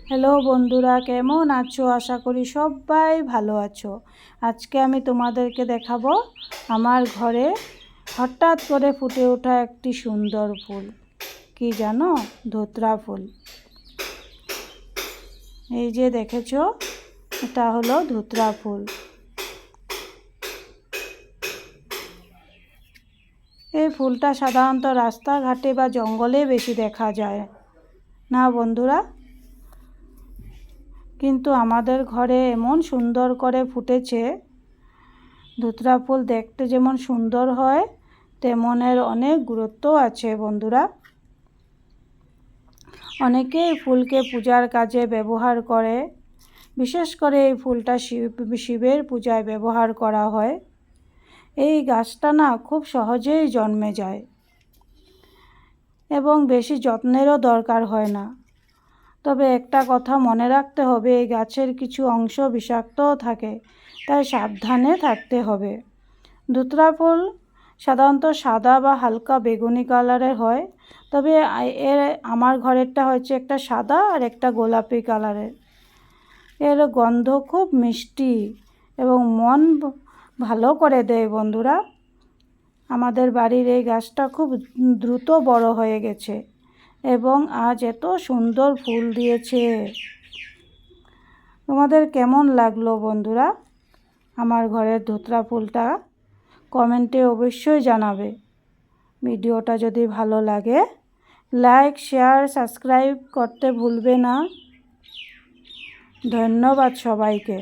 Hello বন্ধুরা, কেমন আছো? আশা করি সবাই ভালো আছো। আজকে আমি তোমাদেরকে দেখাবো আমার ঘরে হঠাৎ করে ফুটে ওঠা একটি সুন্দর ফুল। কি জানো? ধুতরা ফুল। এই যে দেখেছো, এটা হলো ধুতরা ফুল। এই ফুলটা সাধারণত রাস্তাঘাটে বা জঙ্গলে বেশি দেখা যায় না বন্ধুরা, কিন্তু আমাদের ঘরে এমন সুন্দর করে ফুটেছে। ধুতরা ফুল দেখতে যেমন সুন্দর হয়, তেমন এর অনেক গুরুত্ব আছে বন্ধুরা। অনেকেই ফুলকে পূজার কাজে ব্যবহার করে। বিশেষ করে এই ফুলটা শিবের পূজায় ব্যবহার করা হয়। এই গাছটা না খুব সহজেই জন্মে যায় এবং বেশি যত্নেরও দরকার হয় না। তবে একটা কথা মনে রাখতে হবে, এই গাছের কিছু অংশ বিষাক্তও থাকে, তাই সাবধানে থাকতে হবে। ধুতরা ফুল সাধারণত সাদা বা হালকা বেগুনি কালারের হয়, তবে আমার ঘরেরটা হচ্ছে একটা সাদা আর একটা গোলাপি কালারের। এর গন্ধ খুব মিষ্টি এবং মন ভালো করে দেয় বন্ধুরা। আমাদের বাড়ির এই গাছটা খুব দ্রুত বড় হয়ে গেছে এবং আজ এত সুন্দর ফুল দিয়েছে। তোমাদের কেমন লাগলো বন্ধুরা আমার ঘরের ধুতরা ফুলটা? কমেন্টে অবশ্যই জানাবে। ভিডিওটা যদি ভালো লাগে লাইক, শেয়ার, সাবস্ক্রাইব করতে ভুলবে না। ধন্যবাদ সবাইকে।